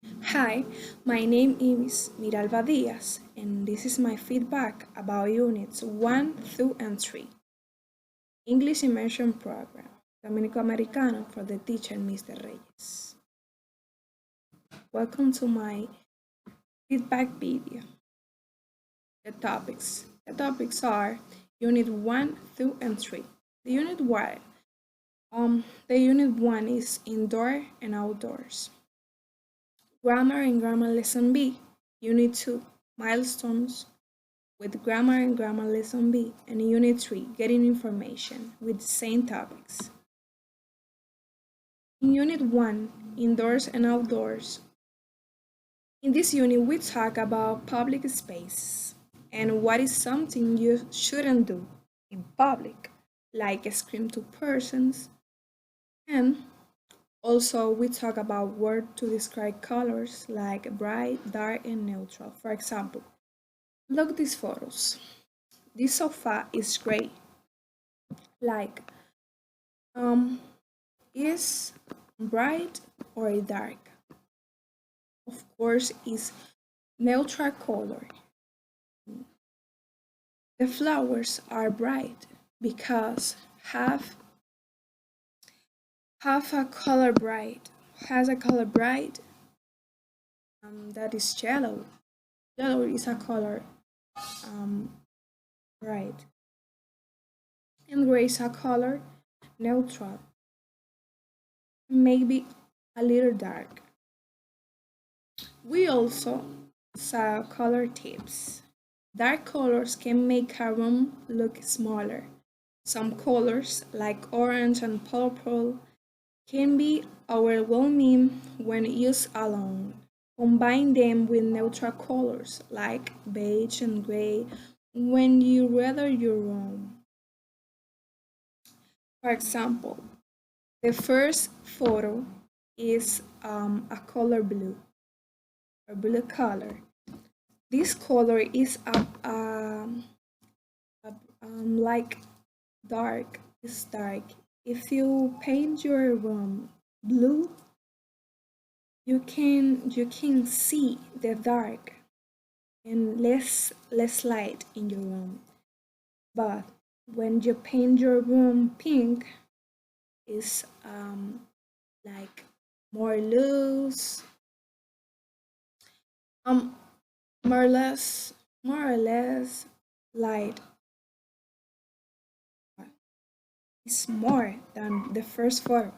Hi, my name is Miralba Diaz, and this is my feedback about Units 1, 2, and 3. English Immersion Program, Dominico Americano for the teacher Mr. Reyes. Welcome to my feedback video. The topics are Unit 1, 2, and 3. The Unit 1, the Unit 1 is Indoor and Outdoors. Grammar and Grammar Lesson B, Unit 2, Milestones with Grammar and Grammar Lesson B, and Unit 3, Getting Information with the same topics. In Unit 1, Indoors and Outdoors, in this unit we talk about public spaces and what is something you shouldn't do in public, like scream to persons, and also we talk about words to describe colors like bright, dark, and neutral. For example, look these photos. This sofa is gray, like um is bright or dark. Of course, is neutral color. The flowers are bright because have a color bright has a color bright that is yellow. Yellow is a color um, bright, and gray is a color neutral, maybe a little dark. We also saw color tips. Dark colors can make a room look smaller. Some colors, like orange and purple, can be overwhelming when used alone. Combine them with neutral colors, like beige and gray, when you weather your room. For example, the first photo is a color blue, or blue color. This color is like dark. It's dark. If you paint your room blue, you can see the dark and less light in your room. But when you paint your room pink, it's like more loose, um, more or less light. It's more than the first photo.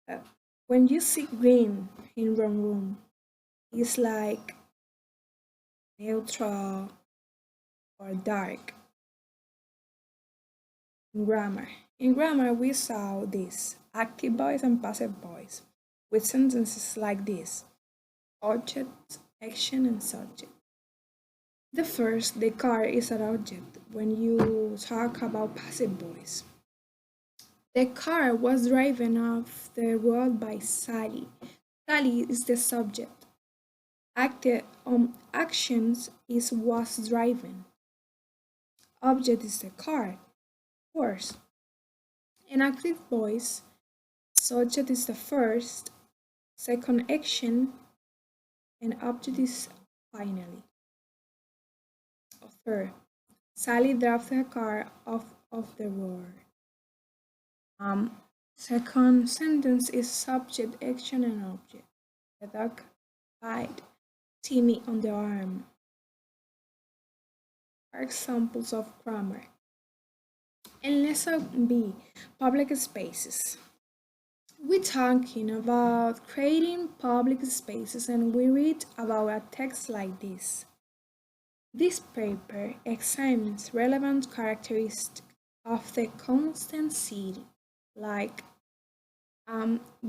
Uh, when you see green in one room, it's like neutral or dark. Grammar. In grammar, we saw this active voice and passive voice with sentences like this: object, action, and subject. The first, the car is an object when you talk about passive voice. The car was driven off the road by Sally. Sally is the subject. Active actions is was driven. Object is the car, of course. In active voice, subject is the first, second action, and object is finally. Or third, Sally drives her car off the road. Um, Second sentence is subject, action, and object. The dog bite Timmy on the arm. Are examples of grammar. In lesson B, public spaces. We're talking about creating public spaces and we read about a text like this. This paper examines relevant characteristics of the constant city, like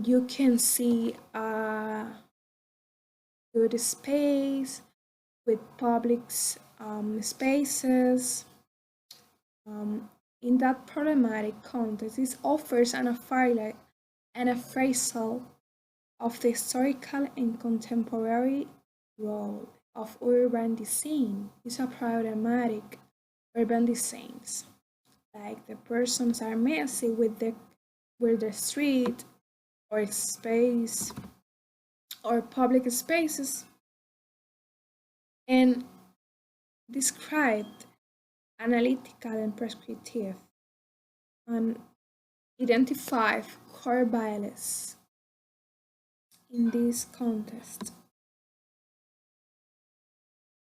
you can see a good space with public spaces. In that problematic context, it offers an appraisal of the historical and contemporary role of urban design. It's a problematic urban designs, like the persons are messy with the street or space. or public spaces, and described analytical and prescriptive, and identify core biases in this context.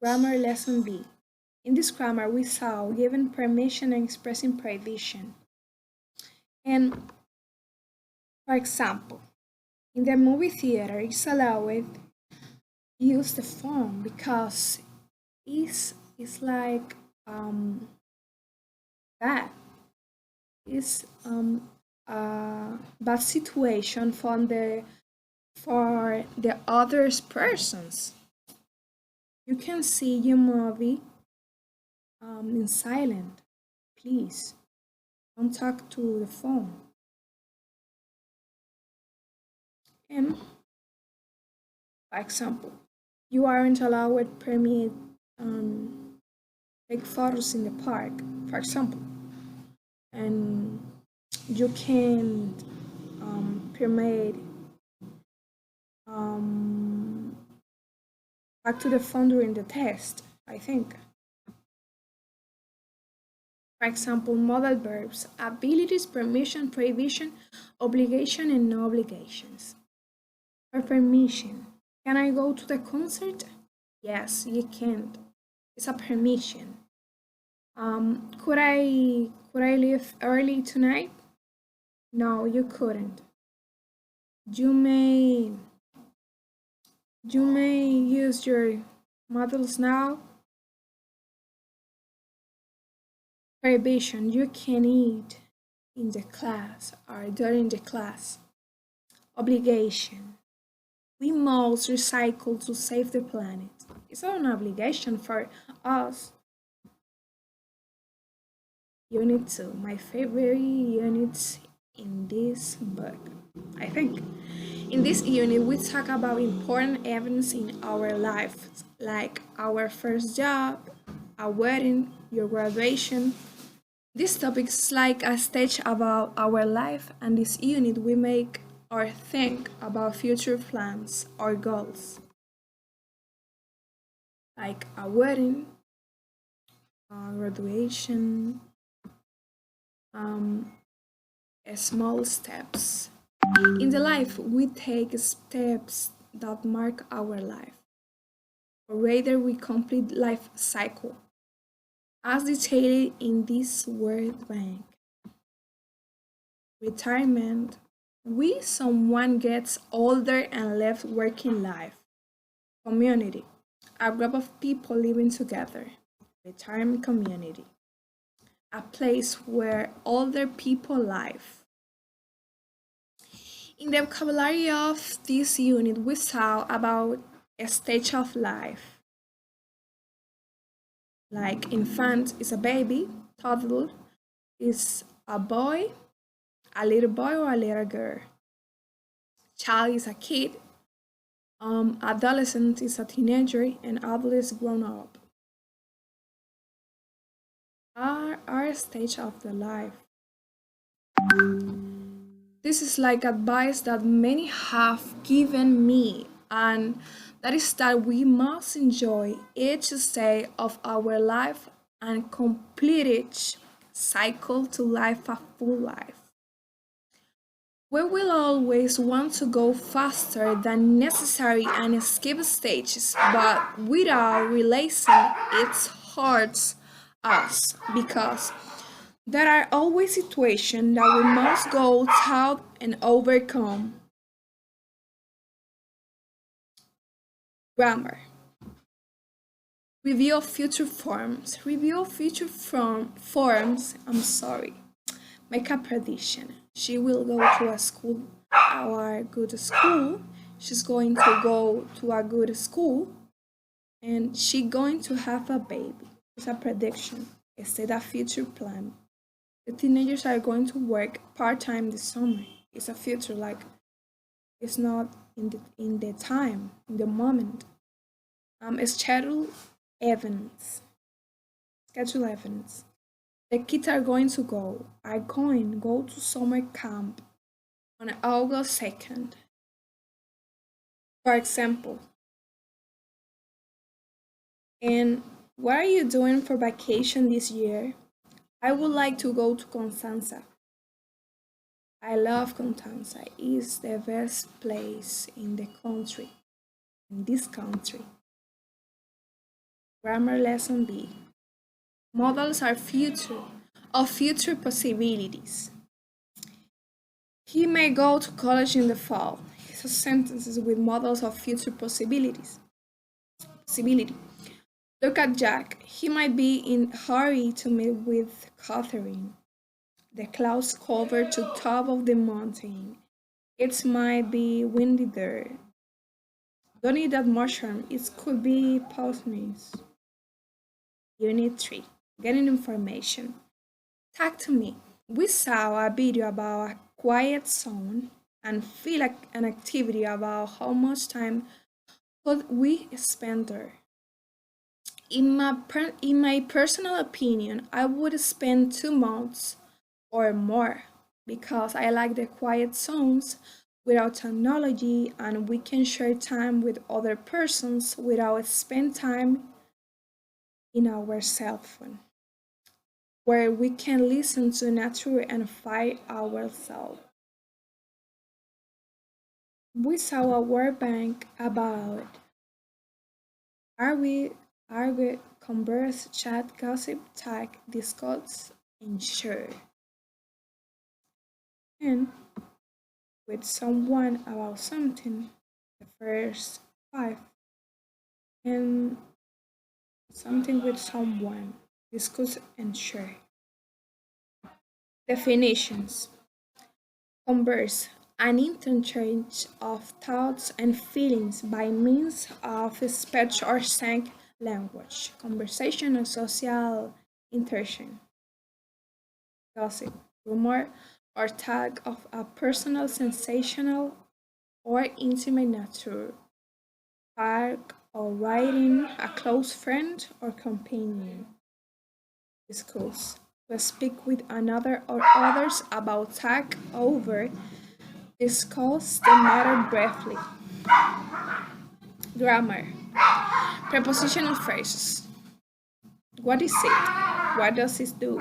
Grammar lesson B. In this grammar, we saw given permission and expressing prohibition. And for example, in the movie theater, it's allowed use the phone because it's like bad. It's a bad situation for the other persons. You can see your movie in silent. Please don't talk to the phone. And for example, you aren't allowed permit take photos in the park, for example, and you can permit back to the phone during the test, I think. For example, modal verbs, abilities, permission, prohibition, obligation, and no obligations. For permission, can I go to the concert? Yes, you can. It's a permission. Could I leave early tonight? No, you couldn't. You may use your models now. Prohibition, you can eat in the class or during the class. Obligation, we must recycle to save the planet. It's not an obligation for us. Unit 2, my favorite units in this book, I think. In this unit, we talk about important events in our lives, like our first job, a wedding, your graduation. This topic is like a stage about our life, and this unit we make or think about future plans or goals, like a wedding, graduation, small steps. In the life, we take steps that mark our life, or rather, we complete life cycle, as detailed in this World Bank. Retirement, we someone gets older and left working life. Community, a group of people living together. Retirement community, a place where older people live. In the vocabulary of this unit, we saw about a stage of life. Like infant is a baby, toddler is a boy, a little boy or a little girl. Child is a kid, adolescent is a teenager, and adult is grown up. Our stage of the life. This is like advice that many have given me, and that is that we must enjoy each day of our life and complete each cycle to live a full life. We will always want to go faster than necessary and skip stages, but without realizing it hurts us because there are always situations that we must go through and overcome. Grammar. Review of future forms. Review of future forms. I'm sorry. Make a prediction. She will go to a school, our good school. She's going to go to a good school, and she's going to have a baby. It's a prediction. Instead of future plan. The teenagers are going to work part-time this summer. It's a future, like it's not in the time, in the moment. Schedule events. Schedule events. The kids are going to go to summer camp on August 2nd. For example, and what are you doing for vacation this year? I would like to go to Constanza. I love Constanza. It's the best place in the country, in this country. Grammar lesson B. Models are future possibilities. He may go to college in the fall. His sentences with models of future possibilities. Possibility. Look at Jack. He might be in a hurry to meet with Catherine. The clouds cover to top of the mountain. It might be windy there. Don't eat that mushroom. It could be poisonous. Unit 3. Getting information. Talk to me. We saw a video about a quiet zone and feel like an activity about how much time could we spend there. In my personal opinion, I would spend 2 months or more because I like the quiet zones without technology and we can share time with other persons without spend time in our cell phone where we can listen to nature and find ourselves. We saw a word bank about argue, argue, converse, chat, gossip, tag, discuss, and share. And with someone about something, the first 5, and something with someone, discuss and share. Definitions. Converse, an interchange of thoughts and feelings by means of speech or sang language. Conversation and social interaction. Gossip, rumor, or tag of a personal, sensational, or intimate nature. Park or writing a close friend or companion. Discuss. To speak with another or others about tag over. Discuss the matter briefly. Grammar. Prepositional phrases. What is it? What does it do?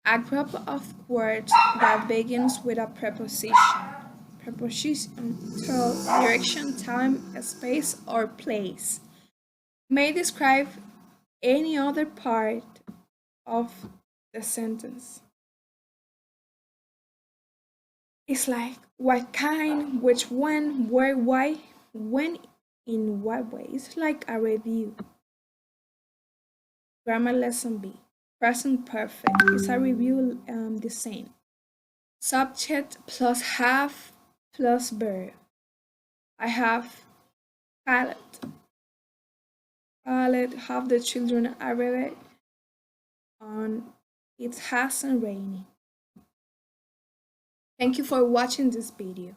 A group of words that begins with a preposition. Preposition tell direction, time, space, or place. May describe any other part of the sentence. It's like what kind, which one, where, why, when, in what way. It's like a review. Grammar lesson B. Present perfect is a review the same. Subject plus have plus verb. I have palette. Palette, have the children arrived on it hasn't raining. Thank you for watching this video.